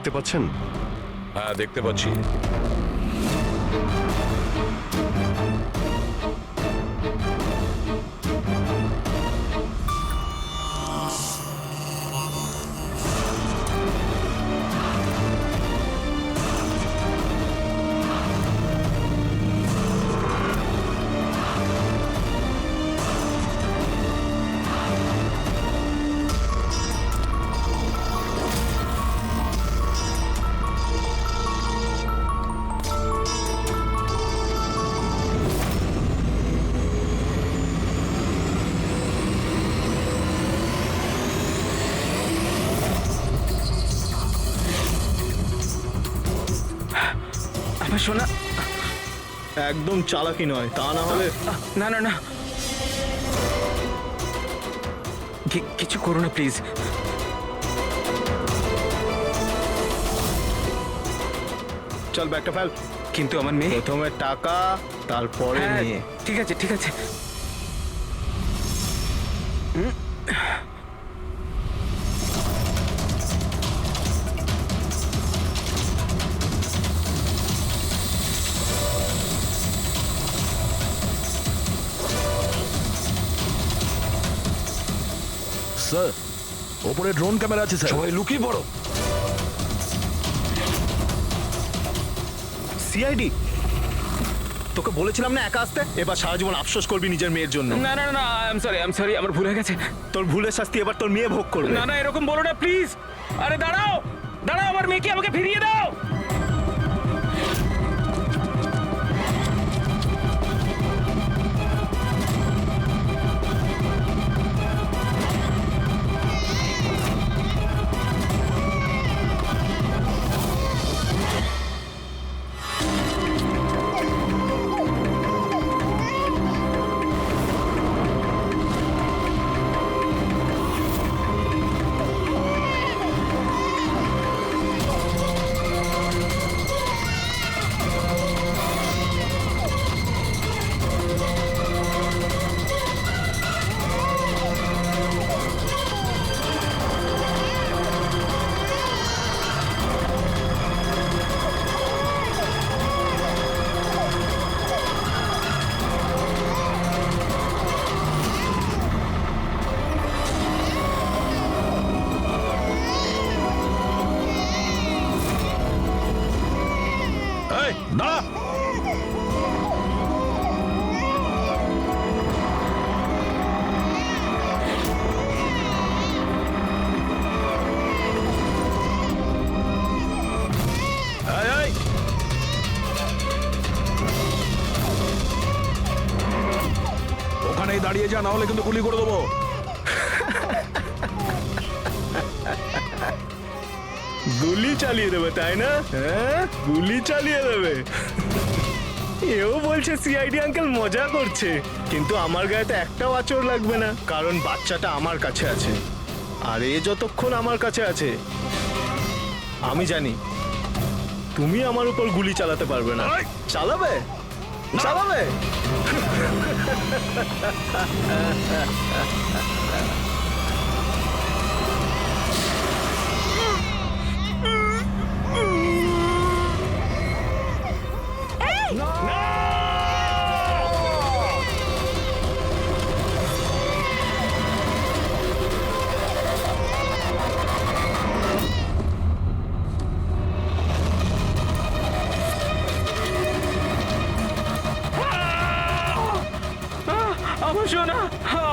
দেখতে পাচ্ছেন? হ্যাঁ, দেখতে পাচ্ছি। আমার সোনা, একদম চালাকি নয়, তা না হলে। না না না, কিছু করো না প্লিজ। চল ব্যাগটা ফেল। কিন্তু আমার মেয়ে। প্রথমে টাকা, তারপরে হ্যাঁ, মেয়ে। ঠিক আছে ঠিক আছে। স্যার, ওপরে ড্রোন ক্যামেরা আছে স্যার। সবাই লুকিয়ে পড়ো। সিআইডি, তোকে বলেছিলাম না একা আসতে। এবার সারা জীবন আফসোস করবি নিজের মেয়ের জন্য। না না না, আই এম সরি, আমার ভুল হয়ে গেছে। তোর ভুলের শাস্তি এবার তোর মেয়ে ভোগ করবে। না না, এরকম বলো না প্লিজ। আরে দাঁড়াও দাঁড়াও, আমার মেয়েকে আমাকে ফিরিয়ে দাও। এই, দাঁড়া। এই, এই। ওখানেই দাঁড়িয়ে যা, না হলে কিন্তু গুলি করে দেবো। গুলি চালিয়ে দেবে তাই না? হ্যাঁ, গুলি চালিয়ে দেবে। এও বলছে সিআইডি আঙ্কেল মজা করছে, কিন্তু আমার গায়ে তো একটাও আঁচড় লাগবে না, কারণ বাচ্চাটা আমার কাছে আছে। আর এ যতক্ষণ আমার কাছে আছে, আমি জানি তুমি আমার উপর গুলি চালাতে পারবে না। চালাবে চালাবে।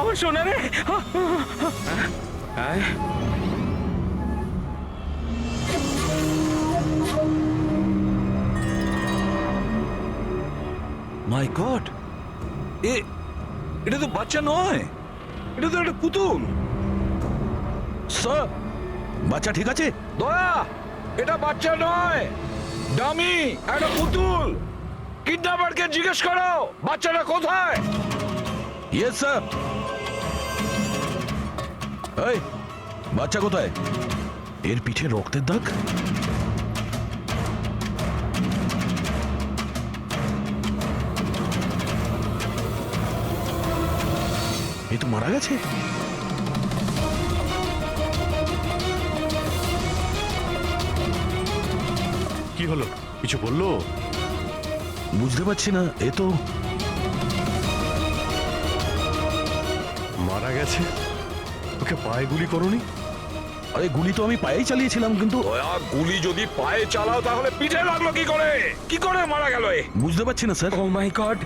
আমার সোনা রে। মাই গড, এটা তো বাচ্চা নয়, এটা তো একটা পুতুল। স্যার, বাচ্চা ঠিক আছে? দয়া, এটা বাচ্চা নয়, ডামি, একটা পুতুল। কিডন্যাপারকে জিজ্ঞেস করো বাচ্চাটা কোথায়। Yes sir. এই, বাচ্চা কোথায়? এর পিঠে রক্তের দাগ। এ তো মারা গেছে। কি হলো? কিছু বললো? বুঝতে পারছি না, এ তো মারা গেছে? ওকে পায়ে গুলি করনি? আরে গুলি তো আমি পায়েই চালিয়েছিলাম, কিন্তু গুলি যদি পায়ে চালাও তাহলে পিঠে লাগলো কি করে? কি করে মারা গেল এ? বুঝতে পারছি না স্যার। ও মাই গড,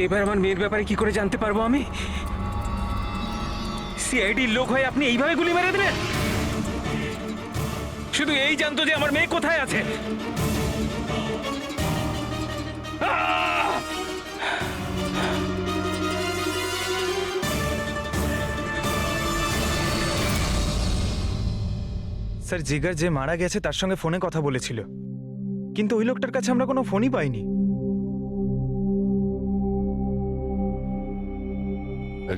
এবার আমার মেয়ের ব্যাপারে কি করে জানতে পারবো আমি? সিআইডির লোক হয়ে আপনি এইভাবে গুলি মেরে দিলেন? শুধু এই জানতো যে আমার মেয়ে কোথায় আছে। আহ! স্যার, জিগার যে মারা গেছে তার সঙ্গে ফোনে কথা বলেছিল, কিন্তু ওই লোকটার কাছে আমরা কোনো ফোনই পাইনি।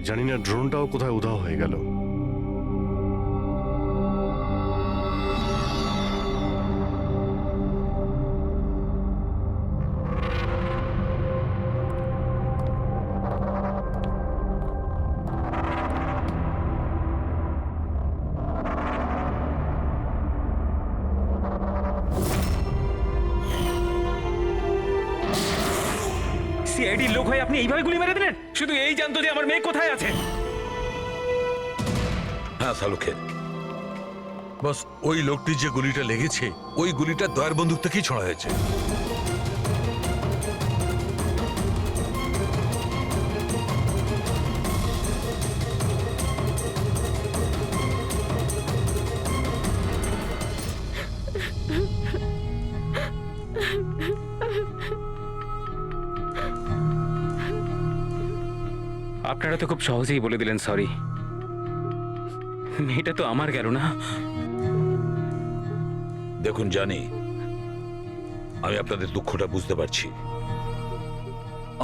জানি না ড্রোনটাও কোথায় উধাও হয়ে গেল। সিআইডির লোক হয়ে আপনি এইভাবে গুলি মেরে দিলেন? শুধু এই জানতো যে আমার মেয়ে কোথায় আছে। হ্যাঁ সালুকে, বস ওই লোকটি যে গুলিটা লেগেছে ওই গুলিটা দয়ার বন্দুক থেকেই ছোড়া হয়েছে। আপনারা তো খুব সহজেই বলে দিলেন সরি। মেয়েটা তো আমার গেল না। দেখুন জানি, আমি আপনাদের দুঃখটা বুঝতে পারছি।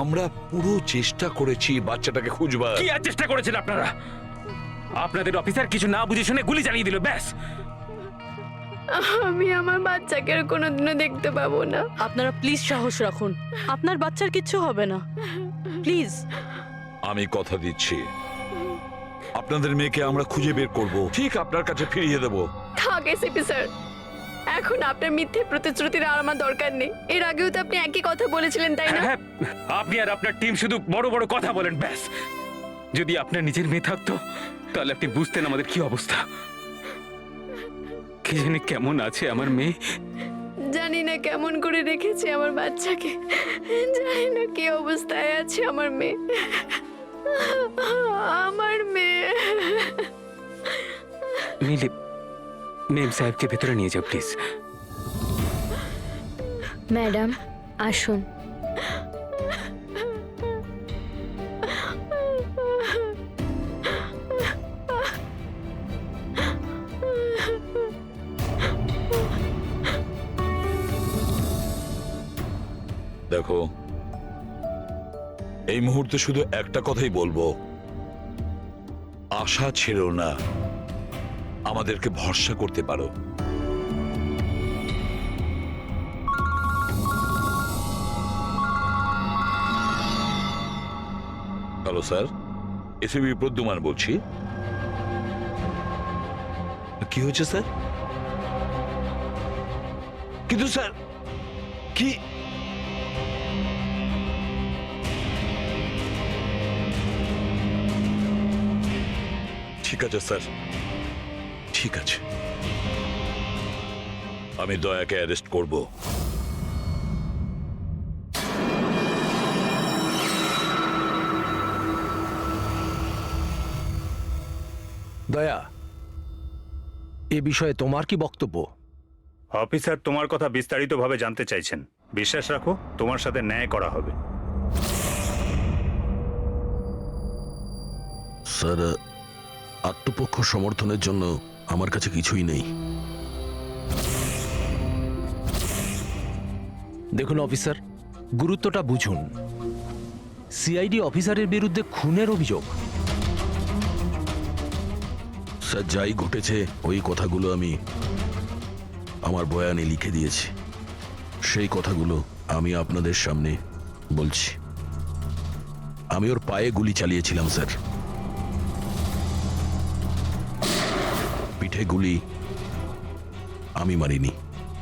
আমরা পুরো চেষ্টা করেছি বাচ্চাটাকে খুঁজবার। কি আর চেষ্টা করেছেন আপনারা? আপনাদের অফিসার কিছু না বুঝে শুনে গুলি চালিয়ে দিল, ব্যাস। আমি আমার বাচ্চাকে আর কোনোদিনও দেখতে পাবো না। আপনারা প্লিজ সাহস রাখুন, আপনার বাচ্চার কিচ্ছু হবে না, প্লিজ। আমি কথা দিচ্ছি, আপনাদের মেয়েকে আমরা খুঁজে বের করব, ঠিক আপনার কাছে ফিরিয়ে দেব। থাক এসিপি স্যার, এখন আপনার মিথ্যে প্রতিশ্রুতির আর আমার দরকার নেই। এর আগেও তো আপনি একই কথা বলেছিলেন, তাই না? হ্যাঁ, আপনি আর আপনার টিম শুধু বড় বড় কথা বলেন, ব্যাস। যদি আপনার নিজের মেয়ে থাকতো তাহলে আপনি বুঝতেন আমাদের কি অবস্থা। কি জানি কেমন আছে আমার মেয়ে। জানি না কেমন করে রেখেছি আমার বাচ্চাকে, জানি না কি অবস্থায় আছে আমার মেয়ে। আমার মেয়ে। নীলি, মেম সাহেবকে ভেতরে নিয়ে যাও প্লিজ। ম্যাডাম আসুন। দেখো, এই মুহূর্তে শুধু একটা কথাই বলবো, আশা ছেড়ো না, আমাদেরকে ভরসা করতে পারো। হ্যালো স্যার, এসিবি প্রদ্যুমান বলছি। কি হয়েছে স্যার? কিন্তু স্যার কি ঠিক আছে স্যার, ঠিক আছে, আমি দয়াকে অ্যারেস্ট করব। দয়া, এ বিষয়ে তোমার কি বক্তব্য? অফিসার তোমার কথা বিস্তারিতভাবে জানতে চাইছেন। বিশ্বাস রাখো, তোমার সাথে ন্যায় করা হবে। স্যার, আত্মপক্ষ সমর্থনের জন্য আমার কাছে কিছুই নেই। দেখুন অফিসার, গুরুত্বটা বুঝুন। সিআইডি অফিসারের বিরুদ্ধে খুনের অভিযোগ। স্যার, যাই ঘটেছে ওই কথাগুলো আমি আমার বয়ানে লিখে দিয়েছি। সেই কথাগুলো আমি আপনাদের সামনে বলছি। আমি ওর পায়ে গুলি চালিয়েছিলাম স্যার, পিঠে গুলি আমি মারিনি।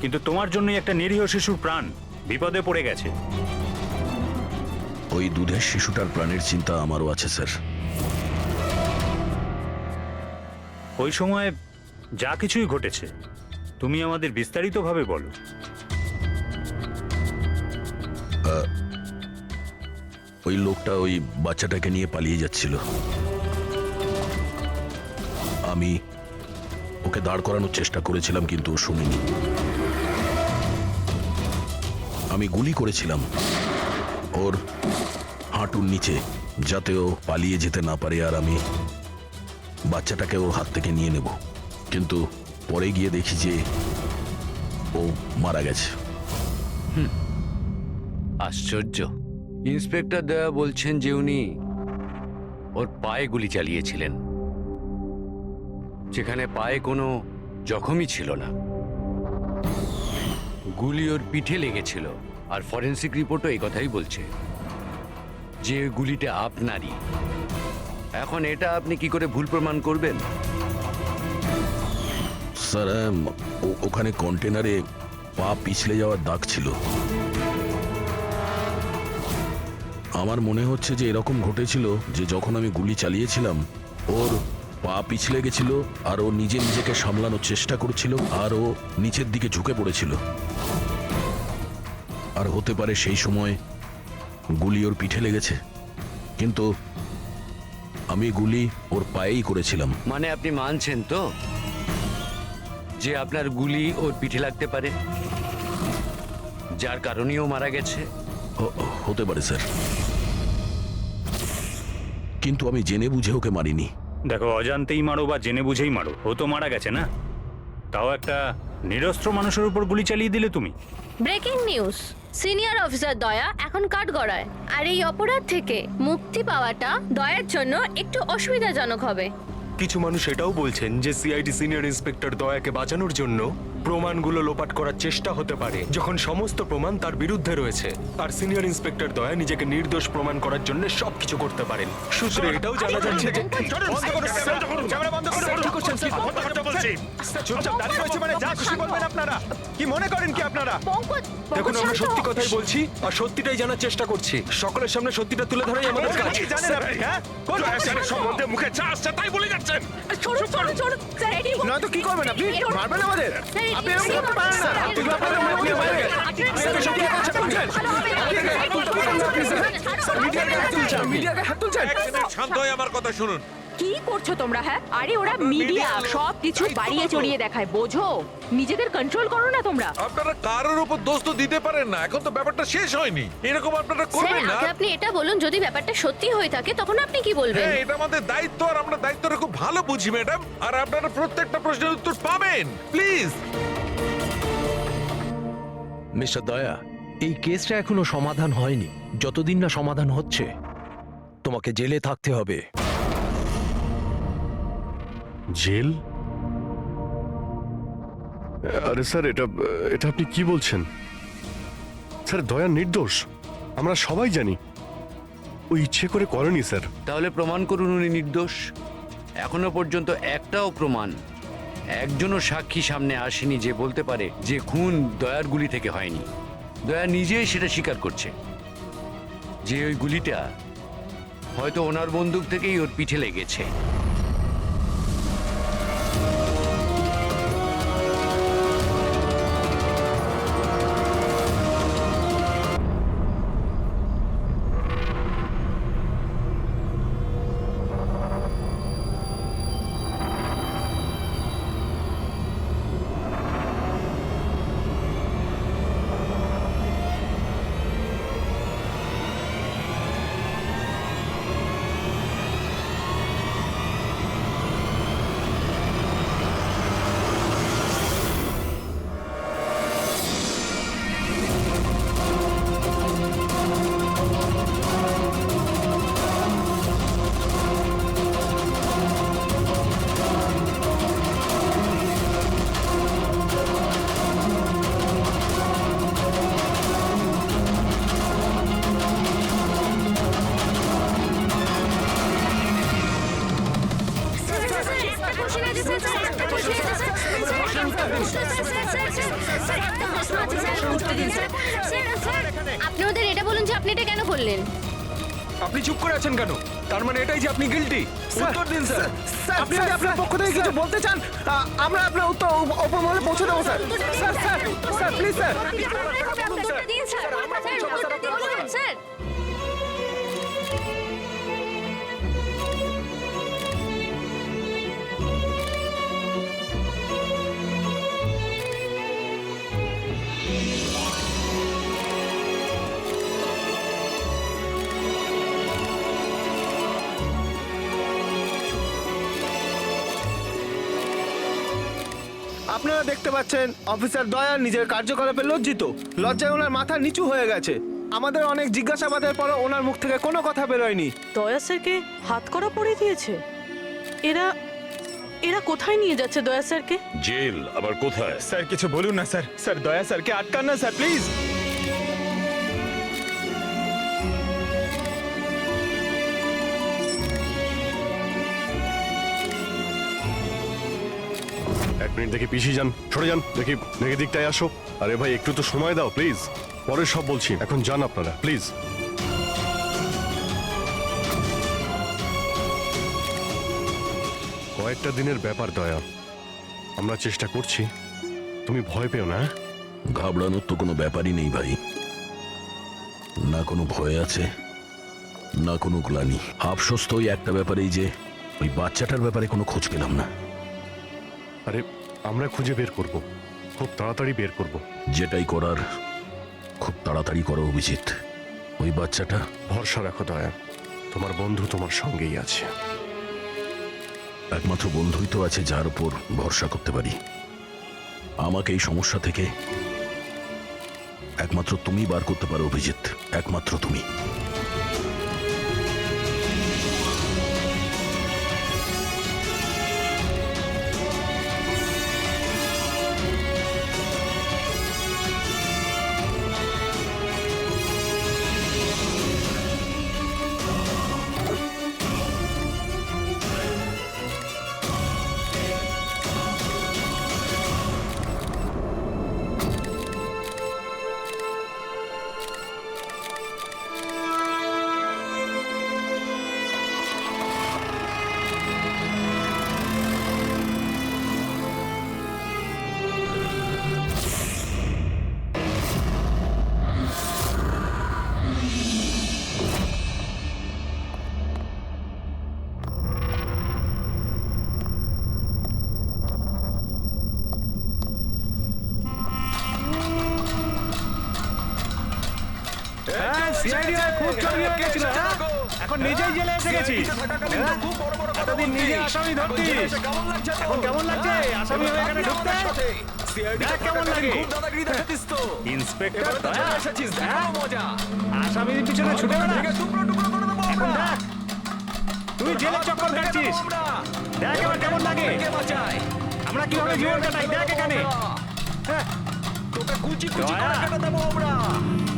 কিন্তু তোমার জন্যই একটা নিরীহ শিশুর প্রাণ বিপদে পড়ে গেছে। ওই দুধের শিশুটার প্রাণের চিন্তা আমারও আছে স্যার। ওই সময় যা কিছুই ঘটেছে তুমি আমাদের বিস্তারিতভাবে বলো। ওই লোকটা ওই বাচ্চাটাকে নিয়ে পালিয়ে যাচ্ছিল। আমি ওকে দাঁড় করানোর চেষ্টা করেছিলাম কিন্তু ও শুনিনি। আমি গুলি করেছিলাম ওর হাঁটুর নিচে যাতে ও পালিয়ে যেতে না পারে, আর আমি বাচ্চাটাকে ওর হাত থেকে নিয়ে নেব। কিন্তু পরে গিয়ে দেখি যে ও মারা গেছে। আশ্চর্য। ইন্সপেক্টর দয়া বলছেন যে উনি ওর পায়ে গুলি চালিয়েছিলেন, যেখানে পায়ে কোনো জখমই ছিল না। গুলি ওর পিঠে লেগেছিল, আর ফরেন্সিক রিপোর্টও এই কথাই বলছে যে ওই গুলিটা আপনারই। এখন এটা আপনি কি করে ভুল প্রমাণ করবেন? স্যার, ওখানে কন্টেনারে পা পিছলে যাওয়ার দাগ ছিল। আমার মনে হচ্ছে যে এরকম ঘটেছিল যে যখন আমি গুলি চালিয়েছিলাম ওর পা পিছলে গেছিল, আর ও নিজেকে সামলানোর চেষ্টা করছিল, আর ও নিচের দিকে ঝুঁকে পড়েছিল। আর হতে পারে সেই সময় গুলি ওর পিঠে লেগেছে, কিন্তু আমি গুলি ওর পায়েই করেছিলাম। মানে আপনি মানছেন তো যে আপনার গুলি ওর পিঠে লাগতে পারে, যার কারণেও মারা গেছে? হতে পারে স্যার, কিন্তু আমি জেনে বুঝে ওকে মারিনি। দেখো, অজান্তেই মারো বা জেনে বুঝেই মারো, ও তো মারা গেছে না। তাও একটা নিরস্ত্র মানুষের উপর গুলি চালিয়ে দিলে তুমি। ব্রেকিং নিউজ, সিনিয়র অফিসার দয়া এখন কাঠগড়ায়, আর এই অপরাধ থেকে মুক্তি পাওয়াটা দয়ার জন্য একটু অসুবিধাজনক হবে। কিছু মানুষ এটাও বলছেন যে সিআইডি সিনিয়র ইন্সপেক্টর দয়াকে বাঁচানোর জন্য প্রমাণগুলো লোপাট করার চেষ্টা হতে পারে, যখন সমস্ত প্রমাণ তার বিরুদ্ধে রয়েছে। আর সিনিয়র ইন্সপেক্টর দয়া নিজেকে নির্দোষ প্রমাণ করার জন্য সবকিছু করতে পারেন। সূত্রে এটাও জানা যাচ্ছে যে চুপচাপ দাঁড়িয়ে রয়েছে, মানে যা খুশি বলবেন আপনারা। কি মনে করেন কি আপনারা? দেখুন, আমরা সত্যি কথাই বলছি আর সত্যিটাই জানার চেষ্টা করছি। সকলের সামনে সত্যিটা তুলে ধরাই আমাদের কাজ। জানেন আপনি, হ্যাঁ? সম্বন্ধে মুখে চা আসছে তাই বলে যাচ্ছেন। নয়তো কি করবেন আপনি? মারবেন আমাদের? আপনি এরকম করতে পারেন না। আপনি আপনাদের মুখ নিয়ে বাইরে গেলেন। আপনি সত্যি কথা বলছেন। মিডিয়াকে হাত তুলছেন। শান্ত হয়ে আমার কথা শুনুন। কি করছো তোমরা? হ্যাঁ, আরে ওরা মিডিয়া, সব কিছু বাড়িয়ে চড়িয়ে দেখায়, বোঝো? নিজেদের কন্ট্রোল করো না তোমরা। আপনারা কারোর উপর দোষ তো দিতে পারেন না, এখন তো ব্যাপারটা শেষ হয়নি। এরকম আপনারা করবেন না। আপনি এটা বলুন, যদি ব্যাপারটা সত্যি হয়ে থাকে তখন আপনি কি বলবেন? হ্যাঁ, এটা আমাদের দায়িত্ব, আর আমরা দায়িত্বটা খুব ভালো বুঝি ম্যাডাম। আর আপনারা প্রত্যেকটা প্রশ্নের উত্তর পাবেন, প্লিজ। মিস্টার দয়া, এই কেসটা এখনো সমাধান হয়নি। যতদিন না সমাধান হচ্ছে তোমাকে জেলে থাকতে হবে। জেল? আরে স্যার, এটা আপনি কি বলছেন? স্যার, দয়া নির্দোষ, আমরা সবাই জানি। ও ইচ্ছে করে করেনি স্যার। তাহলে প্রমাণ করুন উনি নির্দোষ। এখনো পর্যন্ত একটাও প্রমাণ, একজনও সাক্ষী সামনে আসেনি যে বলতে পারে যে খুন দয়ার গুলি থেকে হয়নি। দয়া নিজেই সেটা স্বীকার করছে যে ওই গুলিটা হয়তো ওনার বন্দুক থেকেই ওর পিঠে লেগেছে। আপনি ওদের এটা বলুন যে আপনি এটা কেন করলেন? আপনি চুপ করে আছেন কেন? তার মানে এটাই যে আপনি গিল্টি। উত্তর দিন স্যার। আপনি যদি আপনার পক্ষ থেকে কিছু বলতে চান, আমরা আপনার উত্তর ওপর মহলে পৌঁছে দেবো sir. Sir sir sir please sir. Sir আপনারা দেখতে পাচ্ছেন অফিসার দয়া নিজের কার্যকলাপে লজ্জিত। লজ্জায় ওনার মাথা নিচু হয়ে গেছে। আমাদের অনেক জিজ্ঞাসাবাদের পরও ওনার মুখ থেকে কোনো কথা বেরোয়নি। দয়া স্যারকে হাত করা পড়ে দিয়েছে। এরা এরা কোথায় নিয়ে যাচ্ছে দয়া স্যারকে? জেল আবার কোথায়? স্যার কিছু বলুন না স্যার। স্যার দয়া স্যারকে আটকান না স্যার প্লিজ। এক মিনিট দেখি পিছিয়ে যান, সরে যান, দেখি দেখি দিকটায় আসো। আরে ভাই একটু তো সময় দাও প্লিজ, পরে সব বলছি, এখন যান আপনারা প্লিজ। কয়েকটা দিনের ব্যাপার দয়া, আমরা চেষ্টা করছি, তুমি ভয় পেও না। ঘাবড়ানোর তো কোনো ব্যাপারই নেই ভাই। না কোনো ভয় আছে, না কোনো গ্লানি। আফসোস তো ওই একটা ব্যাপারেই যে ওই বাচ্চাটার ব্যাপারে কোনো খোঁজ পেলাম না। আরে আমরা খুঁজে বের করব, খুব তাড়াতাড়ি বের করব। যেটাই করার খুব তাড়াতাড়ি করো অভিজিৎ। ওই বাচ্চাটা ভরসা রাখো দয়া, তোমার বন্ধু তোমার সঙ্গেই আছে। একমাত্র বন্ধুই তো আছে যার উপর ভরসা করতে পারি। আমাকে এই সমস্যা থেকে একমাত্র তুমি বার করতে পারো অভিজিৎ, একমাত্র তুমি। খুব চর্বি হয়ে গেছিল, এখন নিজেই জেলে এসে গেছি। এতদিন নিজে আসামি ধরতিস, এখন কেমন লাগছে আসামি হয়ে এখানে ঢুকতে? দেখ কেমন লাগে। ইন্সপেক্টর দয়া, আসামির পিছনে ছুটে বেড়া। এখন দেখ তুই জেলে চক্কর কাটছিস, দেখ এবার কেমন লাগে। আমরা কিভাবে জীবন কাটাই দেখ এখানে।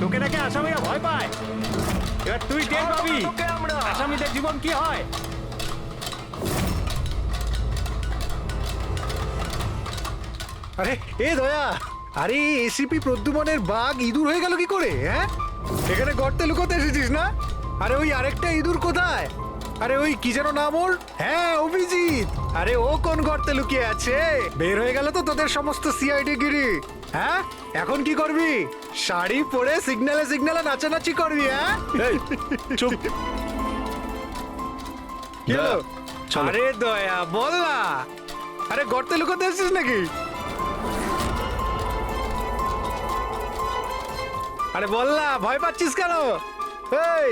তোকে নাকি আসামিরা ভয় পায়, এবার তুই টের পাবি আসামিদের জীবন কি হয়। আরে এ দয়া, আরে এসিপি প্রদ্যুমনের বাঘ ইঁদুর হয়ে গেল কি করে? হ্যাঁ এখানে গর্তে লুকোতে এসেছিস না? আরে ওই আরেকটা ইঁদুর কোথায়? আরে ওই কি যেন নাম ওর? হ্যাঁ অভিজিৎ। আরে ও কোন গর্তে লুকিয়ে আছে? বের হয়ে গেল তো তোদের সমস্ত সিআইডি গিরি। হ্যাঁ এখন কি করবি? শাড়ি পরে সিগন্যালে সিগন্যালে নাচানাচি করবি? হ্যাঁ চুপ। আরে দয়া বল না, আরে গর্তে লুকোতে এসেছিস নাকি? আরে বল না, ভয় পাচ্ছিস কেন? এই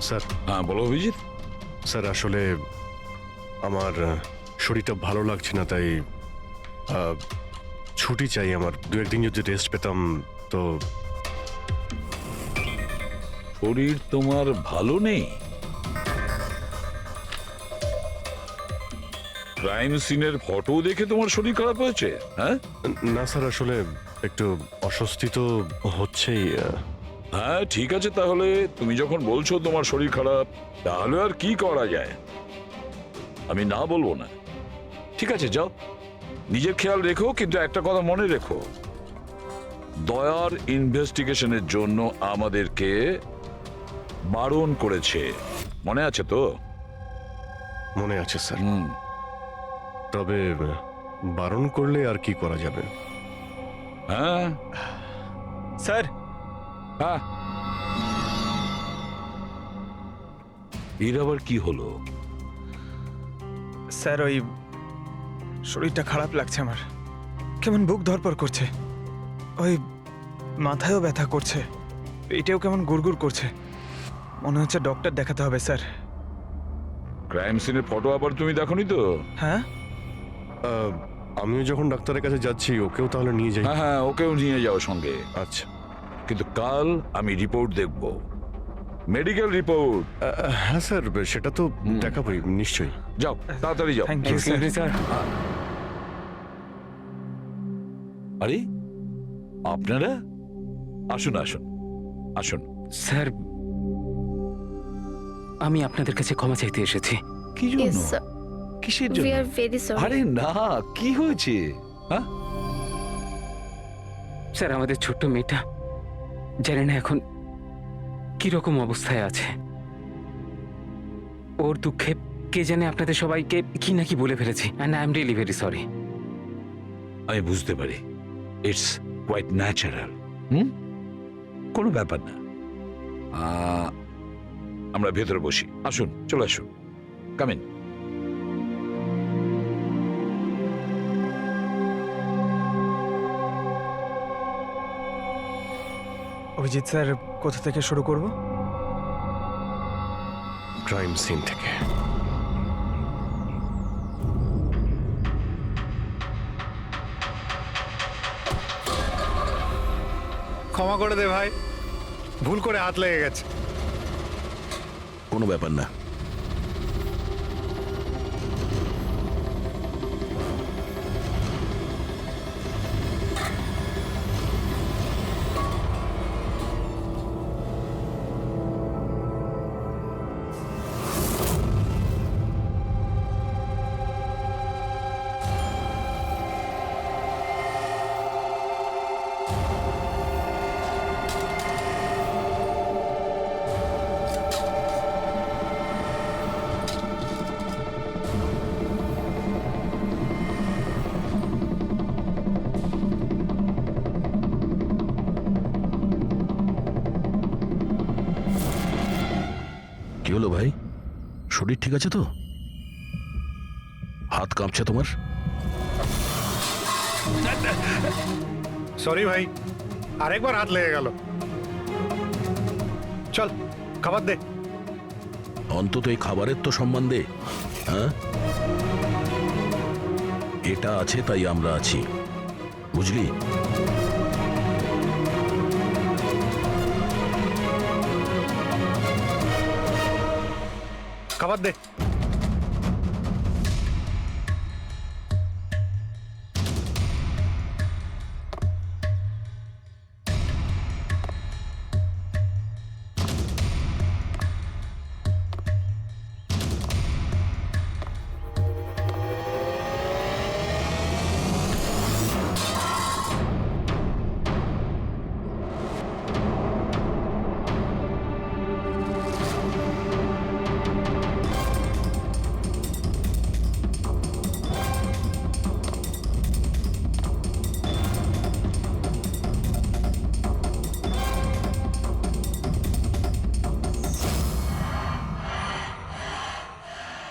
স্যার হ্যাঁ বলো অভিজিৎ। স্যার আসলে আমার শরীরটা ভালো লাগছে না, তাই ছুটি চাই আমার। 2-1 দিন যদি রেস্ট পেতাম তো। শরীর তোমার ভালো নেই? ক্রাইম সিনের ফটো দেখে তোমার শরীর খারাপ হয়েছে? হ্যাঁ না স্যার, আসলে একটু অস্বস্তি তো হচ্ছেই। হ্যাঁ ঠিক আছে, তাহলে তুমি যখন বলছো তোমার শরীর খারাপ, তাহলে আর কি করা যায়? আমি না বলবো না। ঠিক আছে যাও, নিজের খেয়াল রেখো, কিন্তু একটা কথা মনে রেখো, দয়ার ইনভেস্টিগেশনের জন্য আমাদেরকে বারণ করেছে, মনে আছে তো? মনে আছে স্যার। তবে বারণ করলে আর কি করা যাবে? হ্যাঁ স্যার, হ্যাঁ, এর আবার কি হলো? স্যার ওই শরীরটা খারাপ লাগছে আমার, কেমন বুক ধড়ফড় করছে, ওই মাথায়ও ব্যথা করছে, পেটেও কেমন গুড়গুড় করছে, মনে হচ্ছে ডক্টর দেখাতে হবে স্যার। ক্রাইম সিনের ফটো আবার তুমি দেখোনি তো? হ্যাঁ, আমিও যখন ডাক্তারের কাছে যাচ্ছি ওকেও তাহলে নিয়ে যাই। হ্যাঁ হ্যাঁ, ওকেও নিয়ে যাও সঙ্গে। আচ্ছা, কিন্তু কাল আমি রিপোর্ট দেখব, মেডিকেল রিপোর্ট। হ্যাঁ স্যার, সেটা তো দেখাবই নিশ্চয়ই। যাও তাড়াতাড়ি যাও। Thank you sir. আরে আপনারা আসুন আসুন আসুন। স্যার, আমি আপনাদের কাছে ক্ষমা চাইতে এসেছি। কি Yes, জন্য? sir. কিসের We জন্য? are very sorry. আরে না, কি হয়েছে? হ্যাঁ স্যার, আমাদের ছোট্ট মেয়েটা জানি না এখন কিরকম অবস্থায় আছে। ওর দুঃখে কে জানে আপনাদের সবাইকে কি না কি বলে ফেলেছি, and I am really very sorry. আমি বুঝতে পারি, ইটস কোয়াইট ন্যাচারাল। কোনো ব্যাপার না। আমরা ভেতরে বসি, আসুন, চলে আসুন, কামিন। অভিজিৎ স্যার, কোথা থেকে শুরু করব? ক্রাইম সিন থেকে। ক্ষমা করে দে ভাই, ভুল করে হাত লেগে গেছে। কোনো ব্যাপার না। কি হলো ভাই, শরীর ঠিক আছে তো? হাত কাঁপছে তোমার? সরি ভাই, আরেকবার হাত লেগে গেল। চল খাবার দে। অন্তত এই খাবারের তো সম্মান দে। হ্যাঁ, এটা আছে তাই আমরা আছি, বুঝলি? খাবার দে।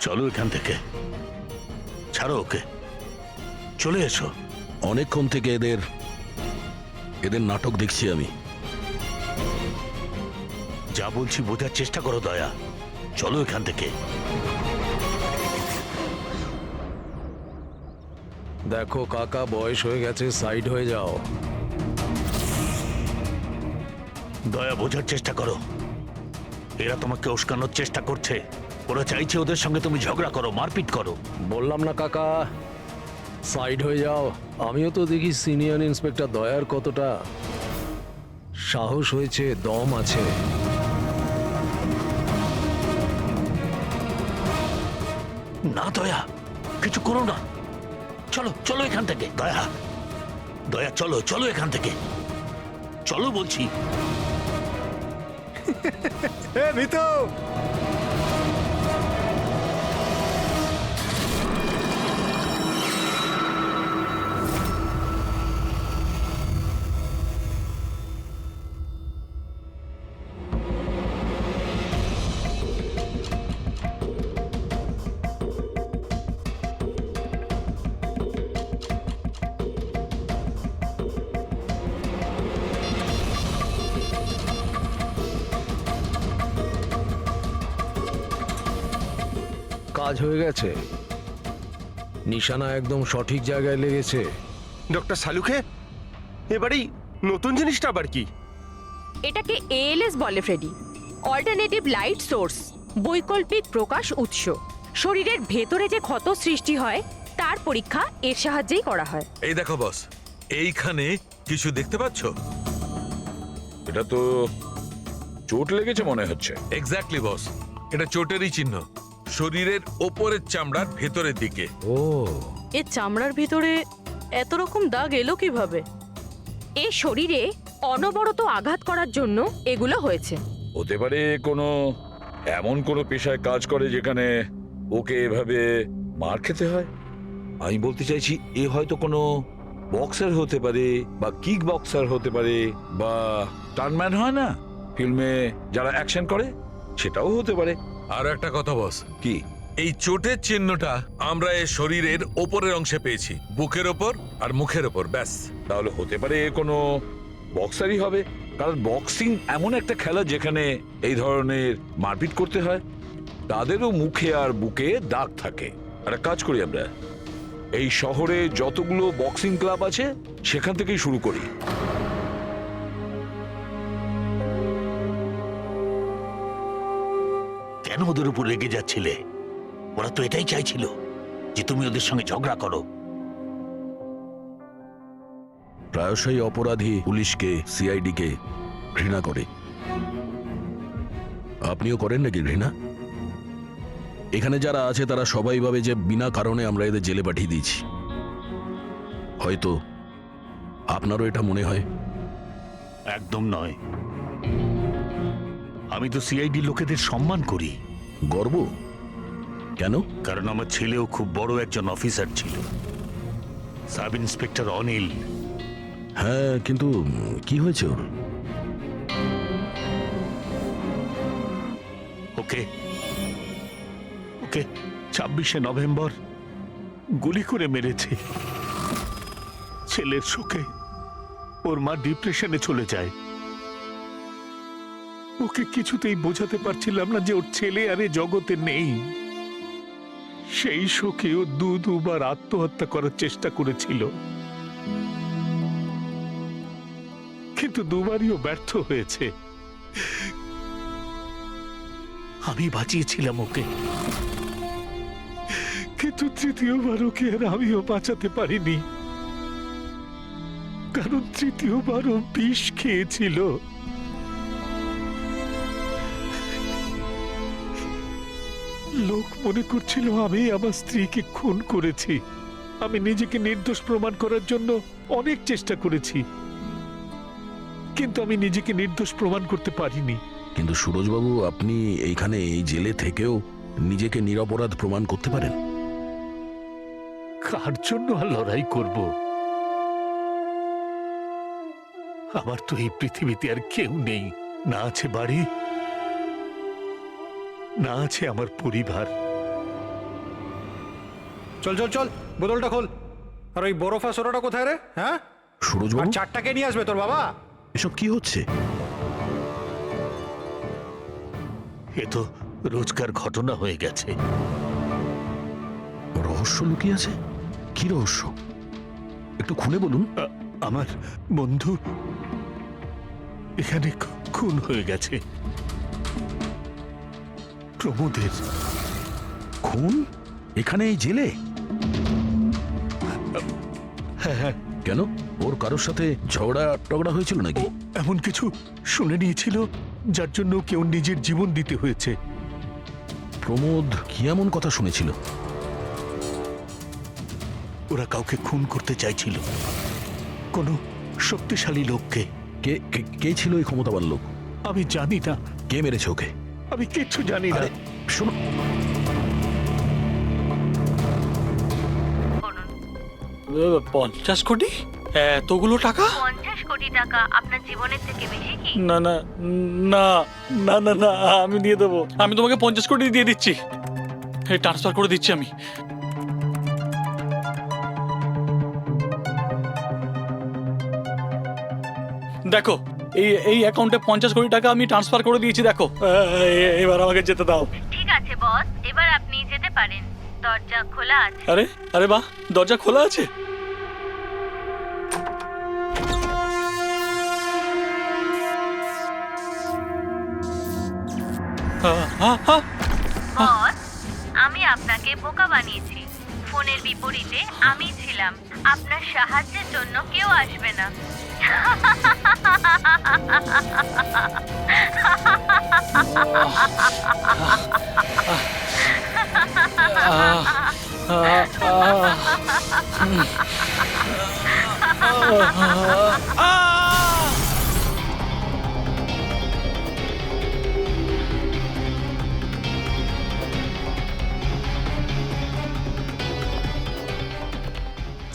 চলো এখান থেকে, ছাড়ো ওকে, চলে এসো। অনেকক্ষণ থেকে এদের নাটক দেখছি আমি। যা বলছি বোঝার চেষ্টা করো দয়া, চলো এখান থেকে। দেখো কাকা, বয়স হয়ে গেছে, সাইড হয়ে যাও। দয়া, বোঝার চেষ্টা করো, এরা তোমাকে উস্কানোর চেষ্টা করছে। ওরা চাইছে ওদের সঙ্গে তুমি ঝগড়া করো, মারপিট করো। বললাম না কাকা, সাইড হয়ে যাও। আমিও তো দেখি সিনিয়র ইন্সপেক্টর দয়ার কতটা সাহস হয়েছে, দম আছে। না দয়া, কিছু করো না, চলো চলো এখান থেকে। দয়া, দয়া চলো চলো এখান থেকে, চলো বলছি। মিতু, কাজ হয়ে গেছে, নিশানা একদম সঠিক জায়গায় লেগেছে। ডক্টর সালুখে, এবারেই নতুন জিনিসটা আবার কি? এটাকে এএলএস বলে ফ্রেডি, অল্টারনেটিভ লাইট সোর্স, বৈকল্পিক প্রকাশ উৎস। শরীরের ভেতরে যে ক্ষত সৃষ্টি হয় তার পরীক্ষা এর সাহায্যেই করা হয়। এই দেখো বস, এইখানে কিছু দেখতে পাচ্ছ? এটা তো চোট লেগেছে মনে হচ্ছে। এক্স্যাক্টলি বস, এটা চোটেরই চিহ্ন, শরীরের ওপরের চামড়ার ভেতরের দিকে। ও, এর চামড়ার ভিতরে এত রকম দাগ এলো কিভাবে? এ শরীরে অনবরত আঘাত করার জন্য এগুলো হয়েছে। হতে পারে কোনো এমন কোনো পেশায় কাজ করে যেখানে ওকে এভাবে মার খেতে হয়। আমি বলতে চাইছি এ হয়তো কোনো বক্সার হতে পারে, বা কিক বক্সার হতে পারে, বা টার্নম্যান হয় না ফিল্মে যারা অ্যাকশন করে, সেটাও হতে পারে। আর একটা কথা বস, কি? এই চোটের চিহ্নটা আমরা এর শরীরের ওপরের অংশে পেয়েছি, বুকের ওপর আর মুখের ওপর, ব্যাস। তাহলে হতে পারে এ কোনো বক্সারই হবে, কারণ বক্সিং এমন একটা খেলা যেখানে এই ধরনের মারপিট করতে হয়। তাদেরও মুখে আর বুকে দাগ থাকে। একটা কাজ করি আমরা, এই শহরে যতগুলো বক্সিং ক্লাব আছে সেখান থেকেই শুরু করি। কেন ওদের উপর রেগে যাচ্ছিলে? ওরা তো এটাই চাইছিল যে তুমি ওদের সঙ্গে ঝগড়া করো। প্রায়শই অপরাধী পুলিশকে, সিআইডিকে ঘৃণা করে। আপনিও করেন নাকি ঘৃণা? এখানে যারা আছে তারা সবাই ভাবে যে বিনা কারণে আমরা এদের জেলে পাঠিয়ে দিয়েছি। হয়তো আপনারও এটা মনে হয়। একদম নয়, আমি তো সিআইডি লোকেদের সম্মান করি। গর্ব কেন? কারণ আমার ছেলেও খুব বড় একজন অফিসার ছিল, সাব ইন্সপেক্টর অনিল। হ্যাঁ, কিন্তু কি হয়েছে ওর? ওকে ওকে 26শে নভেম্বর গুলি করে মেরেছে। ছেলের শোকে ওর মা ডিপ্রেশনে চলে যায়। ওকে কিছুতেই বোঝাতে পারছিলাম না যে ওর ছেলে আর এ জগতে নেই। সেই শোকে ও দুবার আত্মহত্যা করার চেষ্টা করেছিল, কিন্তু দুবারই ও ব্যর্থ হয়েছে। আমি বাঁচিয়েছিলাম ওকে, কিন্তু তৃতীয়বার ওকে আর আমিও বাঁচাতে পারিনি, কারণ তৃতীয়বার ও বিষ খেয়েছিল। লোক মনে করছিল আমি আমার স্ত্রীকে খুন করেছি। আমি নিজেকে নির্দোষ প্রমাণ করার জন্য অনেক চেষ্টা করেছি, কিন্তু আমি নিজেকে নির্দোষ প্রমাণ করতে পারিনি। কিন্তু সুরজবাবু, আপনি এইখানে এই জেলে থেকেও নিজেকে নিরপরাধ প্রমাণ করতে পারেন। কার জন্য আর লড়াই করব? আমার তো এই পৃথিবীতে আর কেউ নেই, না আছে বাড়ি, না আছে আমার পরিবার। চল চল চল, বোতলটা খোল। আর ওই বরফ আর সোডাটা কোথায় রে? হ্যাঁ, সুরজবাবু, চারটাকে নিয়ে আসবে তোর বাবা। এসব কি হচ্ছে? এ তো রোজকার ঘটনা হয়ে গেছে। রহস্য লুকিয়ে আছে? কি রহস্য একটু খুলে বলুন। আমার বন্ধু এখানে খুন হয়ে গেছে। প্রমোদের খুন এখানে এই জেলে? হ্যাঁ, কেন, ওর কারোর সাথে ঝগড়া টগড়া হয়েছিল নাকি? এমন কিছু শুনে নিয়েছিল যার জন্য কেউ নিজের জীবন দিতে হয়েছে। প্রমোদ কি এমন কথা শুনেছিল? ওরা কাউকে খুন করতে চাইছিল, কোনো শক্তিশালী লোককে। কে কে ছিল এই ক্ষমতাবান লোক? আমি জানি না। কে মেরেছে ওকে? আমি কিচ্ছু জানি না। শোনো, 50 কোটি? এতগুলো টাকা? 50 কোটি টাকা আপনার জীবনের থেকে বেশি কি? না না না না না না, আমি দিয়ে দেবো। আমি তোমাকে 50 কোটি দিয়ে দিচ্ছি, ট্রান্সফার করে দিচ্ছি আমি। দেখো, এই অ্যাকাউন্টে 50 কোটি টাকা আমি ট্রান্সফার করে দিয়েছি। দেখো, এবার আমাকে যেতে দাও। ঠিক আছে বস, এবার আপনি যেতে পারেন। দরজা খোলা আছে। আরে আরে বাহ, দরজা খোলা আছে। বস, আমি আপনাকে বোকা বানিয়েছি। ফোনের বিপরীতে আমি ছিলাম। আপনার সাহায্যের জন্য কেউ আসবে না।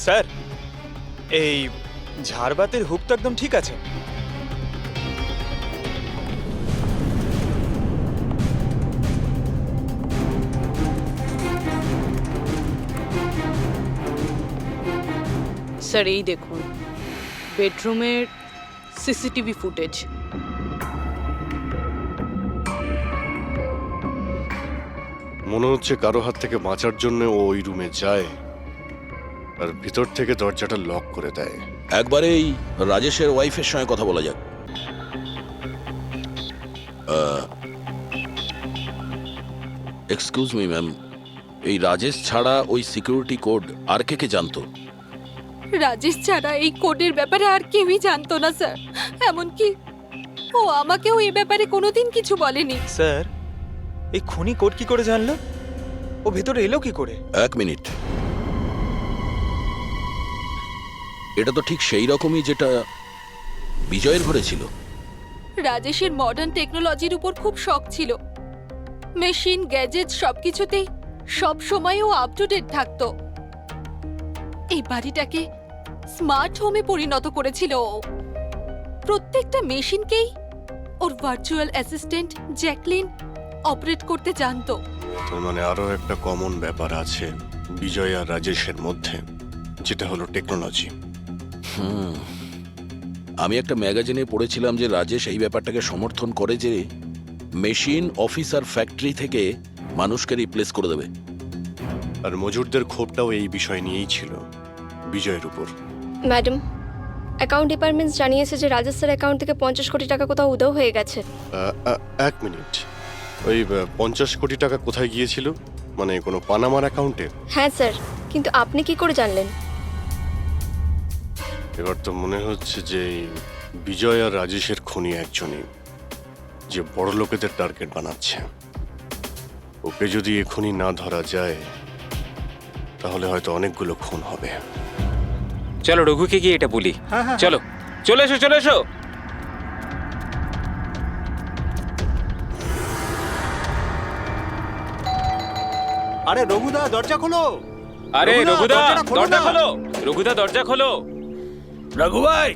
স্যার, এই ঝাড়বাতির হুক তো একদম ঠিক আছে। স্যার এই দেখুন, বেডরুমের সিসিটিভি ফুটেজ। মনে হচ্ছে কারো হাত থেকে বাঁচার জন্য ও ওই রুমে যায় আর ভিতর থেকে দরজাটা লক করে দেয়। একবারে এই রাজেশের ওয়াইফের সঙ্গে কথা বলা যাক। এক্সকিউজ মি ম্যাম, এই রাজেশ ছাড়া ওই সিকিউরিটি কোড আর কে কে জানতো? রাজেশ ছাড়া এই কোডের ব্যাপারে আর কেউই জানতো না স্যার। এমনকি ও আমাকেও এই ব্যাপারে কোনোদিন কিছু বলেনি। স্যার, এই খুনি কোড কি করে জানলো? ও ভেতরে এলো কি করে? এক মিনিট, এটা তো ঠিক সেই রকমই যেটা বিজয়ের ঘরে ছিল। রাজেশের মডার্ন টেকনোলজির উপর খুব শখ ছিল। মেশিন, গ্যাজেট সবকিছুতেই সব সময় ও আপ টু ডেট থাকতো। এই বাড়িটাকে স্মার্ট হোমে পরিণত করেছিল ও। প্রত্যেকটা মেশিনকেই ওর ভার্চুয়াল অ্যাসিস্ট্যান্ট জ্যাকলিন অপারেট করতে জানতো। তার মানে আরো একটা কমন ব্যাপার আছে বিজয় আর রাজেশের মধ্যে, যেটা হলো টেকনোলজি। আমি একটা ম্যাগাজিনে পড়েছিলাম যে রাজেশ এই ব্যাপারটাকে সমর্থন করে যে মেশিন, অফিস আর ফ্যাক্টরি থেকে মানুষকে রিপ্লেস করে দেবে। আর মজুরদের ক্ষোভটাও এই বিষয় নিয়েই ছিল, বিজয়ের উপর। ম্যাডাম, অ্যাকাউন্ট ডিপার্টমেন্ট জানিয়েছে যে রাজেশ স্যার অ্যাকাউন্ট থেকে 50 কোটি টাকা কোথাও উধাও হয়ে গেছে। এক মিনিট, ওই 50 কোটি টাকা কোথায় গিয়েছিল? মানে কোনো পানামার অ্যাকাউন্টে? হ্যাঁ স্যার, কিন্তু আপনি কি করে জানলেন? এবার তো মনে হচ্ছে যে বিজয় আর রাজেশের খুনি একজনই, যে বড় লোকেদের টার্গেট বানাচ্ছে। ওকে যদি এখনই না ধরা যায় তাহলে হয়তো অনেকগুলো খুন হবে। চলো রঘুকে গিয়ে এটা বলি। চলো, চলে এসো, চলে এসো। আরে রঘুদা, দরজা খোলো। আরে রঘুদা, দরজা খোলো। রঘুদা, দরজা খোলো। রঘু ভাই,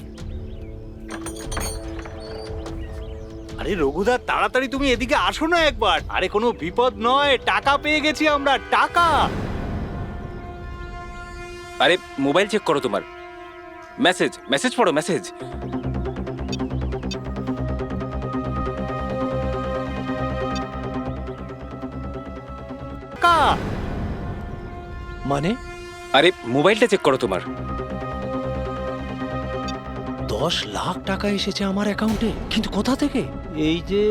আরে রঘুদা, তাড়াতাড়ি তুমি এদিকে আসো না একবার। আরে কোনো বিপদ নয়, টাকা পেয়ে গেছি আমরা, টাকা। আরে মোবাইল চেক করো, তোমার মেসেজ মেসেজ পড়ো, মেসেজ। টাকা। মানে আরে মোবাইলটা চেক করো তোমার। 10 লাখ টাকা এসেছে আমার অ্যাকাউন্টে, কিন্তু কোথা থেকে? এই যে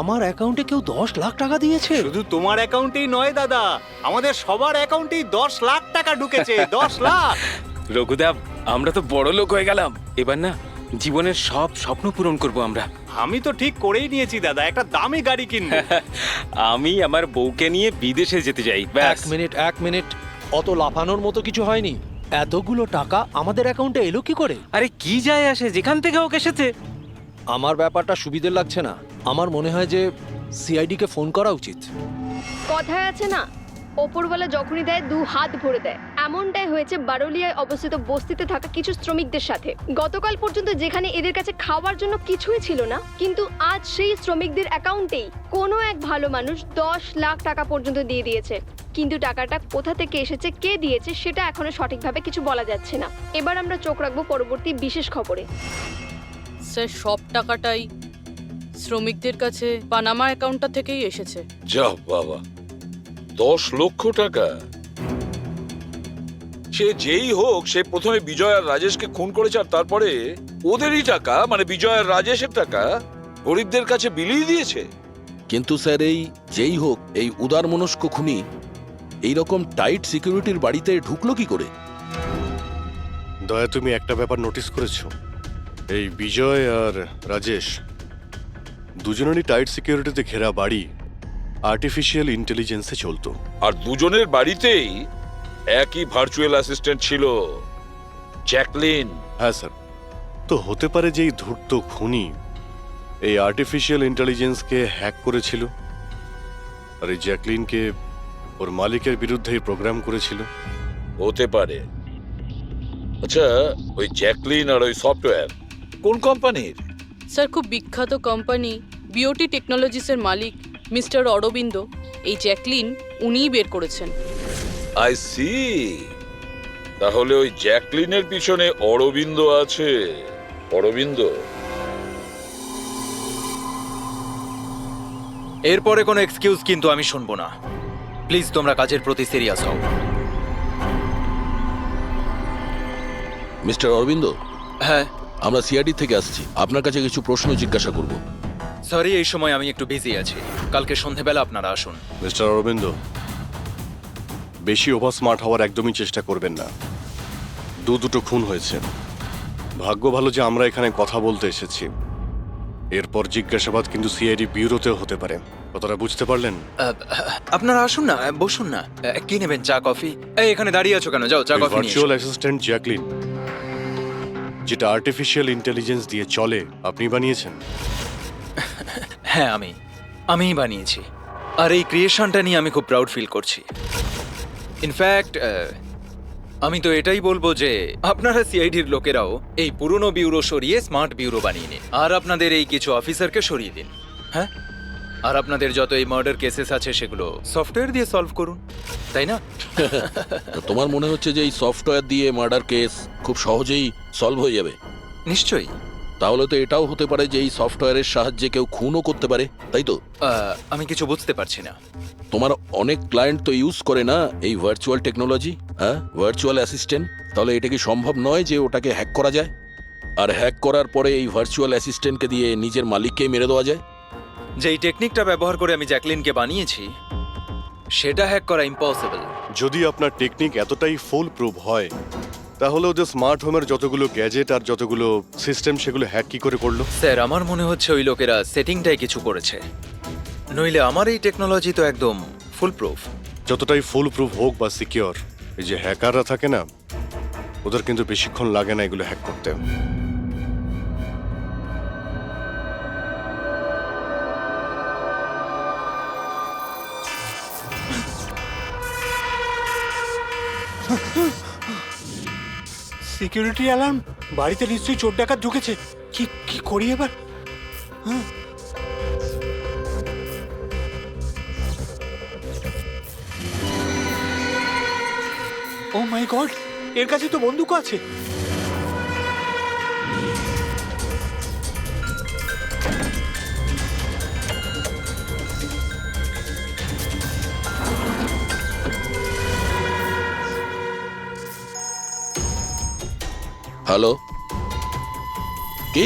আমার অ্যাকাউন্টে কেউ 10 লাখ টাকা দিয়েছে? শুধু তোমার অ্যাকাউন্টেই নয় দাদা, আমাদের সবার অ্যাকাউন্টেই 10 লাখ টাকা ঢুকেছে। 10 লাখ। রঘুদেব, আমরা তো বড় লোক হয়ে গেলাম। এবার না জীবনের সব স্বপ্ন পূরণ করব আমরা। আমি তো ঠিক করেই নিয়েছি দাদা, একটা দামি গাড়ি কিনবো। আমি আমার বউকে নিয়ে বিদেশে যেতে চাই। ব্যাস। এক মিনিট, অত লাফানোর মতো কিছু হয়নি। এতগুলো টাকা আমাদের অ্যাকাউন্টে এলো কি করে? আরে কি যায় আসে, যেখান থেকে হোক এসেছে। আমার ব্যাপারটা সুবিধের লাগছে না। আমার মনে হয় যে সিআইডি কে ফোন করা উচিত। কথায় আছে না, ওপরওয়ালা যখনই দেয় 2 হাত ভরে দেয়। এমনটাই হয়েছে বারোলিয়ায় অবস্থিত বস্তিতে থাকা কিছু শ্রমিকদের সাথে। গতকাল পর্যন্ত যেখানে এদের কাছে খাওয়ার জন্য কিছুই ছিল না, কিন্তু আজ সেই শ্রমিকদের অ্যাকাউন্টেই কোনো এক ভালো মানুষ 10 লাখ টাকা পর্যন্ত দিয়ে দিয়েছে। কিন্তু টাকাটা কোথা থেকে এসেছে, কে দিয়েছে, সেটা এখনো সঠিকভাবে কিছু বলা যাচ্ছে না। এবার আমরা চোখ রাখবো পরবর্তী বিশেষ খবরে। স্যার, সব টাকাটাই শ্রমিকদের কাছে পানামা অ্যাকাউন্টটা থেকেই এসেছে। যা বাবা, 10 লক্ষ টাকা! সে যেই হোক, সে প্রথমে বিজয় আর রাজেশকে খুন করেছে, আর তারপরে ওদেরই টাকা, মানে বিজয় আর রাজেশের টাকা গরিবদের কাছে বিলিয়ে দিয়েছে। কিন্তু স্যার, এই যেই হোক, এই উদারমনস্ক খুনি এইরকম টাইট সিকিউরিটির বাড়িতে ঢুকলো কি করে? দয়া, তুমি একটা ব্যাপার নোটিস করেছো? এই বিজয় আর রাজেশ দুজনেরই টাইট সিকিউরিটিতে ঘেরা বাড়ি আর্টিফিশিয়াল ইন্টেলিজেন্সে চলতো। আর দুজনের বাড়িতেই একই ভার্চুয়াল অ্যাসিস্ট্যান্ট ছিল, জ্যাকলিন। হ্যাঁ স্যার। তো হতে পারে যে এই ধূর্ত খুনি এই আর্টিফিশিয়াল ইন্টেলিজেন্সকে হ্যাক করেছিল, আর এই জ্যাকলিনকে ওর মালিকের বিরুদ্ধে প্রোগ্রাম করেছিল। হতে পারে। আচ্ছা, ওই জ্যাকলিন আর ওই সফটওয়্যার কোন কোম্পানির? স্যার, খুব বিখ্যাত কোম্পানি বিওটি টেকনোলজিসের মালিক মিস্টার অরবিন্দ। এই জ্যাকলিন উনিই বের করেছেন। I see. তাহলে ওই জ্যাকলিনের পিছনে অরবিন্দ আছে। অরবিন্দ। এরপরে কোনো এক্সকিউজ কিন্তু আমি শুনবো না। প্লিজ তোমরা কাজের প্রতি সিরিয়াস হও। মিস্টার অরবিন্দ। হ্যাঁ, আমরা সিআইডি থেকে আসছি, আপনার কাছে কিছু প্রশ্ন জিজ্ঞাসা করব। সরি, এই সময় আমি একটু বিজি আছি। কালকে সন্ধেবেলা আপনারা আসুন। মিস্টার অরবিন্দ, বেশি ওভার স্মার্ট হওয়ার একদমই চেষ্টা করবেন না। দুটো খুন হয়েছে। ভাগ্য ভালো যে আমরা এখানে কথা বলতে এসেছি। এরপর জিজ্ঞাসাবাদ কিন্তু সিআইডি ব্যুরোতেও হতে পারে। কথাটা বুঝতে পারলেন? আপনারা আসুন না, বসুন না। কি নেবেন, চা কফি? এই এখানে দাঁড়িয়ে আছো কেন? যাও চা কফি নিয়ে ভার্চুয়াল অ্যাসিস্ট্যান্ট জ্যাকলিন, যেটা আর্টিফিশিয়াল ইন্টেলিজেন্স দিয়ে চলে, আপনি বানিয়েছেন? হ্যাঁ, আমিই বানিয়েছি। আর এই ক্রিয়েশনটা নিয়ে আমি খুব প্রাউড ফিল করছি। ইনফ্যাক্ট আমি তো এটাই বলবো যে আপনারা সিআইডির লোকেরাও এই পুরনো ব্যুরো সরিয়ে স্মার্ট ব্যুরো বানিয়ে নিন, আর আপনাদের এই কিছু অফিসারকে সরিয়ে দিন। হ্যাঁ, আর আপনাদের যত এই মার্ডার কেসেস আছে সেগুলো সফটওয়্যার দিয়ে সলভ করুন, তাই না? তোমার মনে হচ্ছে যে এই সফটওয়্যার দিয়ে মার্ডার কেস খুব সহজেই সলভ হয়ে যাবে? নিশ্চয়ই। তাহলে তো এটাও হতে পারে যে এই সফটওয়্যারের সাহায্যে কেউ খুনও করতে পারে, তাই তো? আমি কিছু বুঝতে পারছি না। তোমার অনেক ক্লায়েন্ট তো ইউজ করে না এই ভার্চুয়াল টেকনোলজি, হ্যাঁ, ভার্চুয়াল অ্যাসিস্ট্যান্ট। তাহলে এটা কি সম্ভব নয় যে ওটাকে হ্যাক করা যায়, আর হ্যাক করার পরে এই ভার্চুয়াল অ্যাসিস্ট্যান্টকে দিয়ে নিজের মালিককেই মেরে দেওয়া যায়? যেই টেকনিকটা ব্যবহার করে আমি জ্যাকলিনকে বানিয়েছি সেটা হ্যাক করা ইম্পসিবল। যদি আপনার টেকনিক এতটাই ফুল প্রুফ হয়, তাহলে ওদের স্মার্ট হোমের যতগুলো গ্যাজেট আর যতগুলো সিস্টেম, সেগুলো হ্যাক কি করে করলো? স্যার, আমার মনে হচ্ছে ওই লোকেরা সেটিংটাই কিছু করেছে, নইলে আমার এই টেকনোলজি তো একদম ফুল প্রুফ। যতটাই ফুল প্রুফ হোক বা সিকিউর, এই যে হ্যাকাররা থাকে না, ওদের কিন্তু বেশিক্ষণ লাগে না এগুলো হ্যাক করতে। Security alarm! বাড়িতে নিশ্চয়ই চোর ডাকাত ঢুকেছে। কি করি এবার? ও মাই গড, এর কাছে তো বন্দুক আছে। হ্যালো কি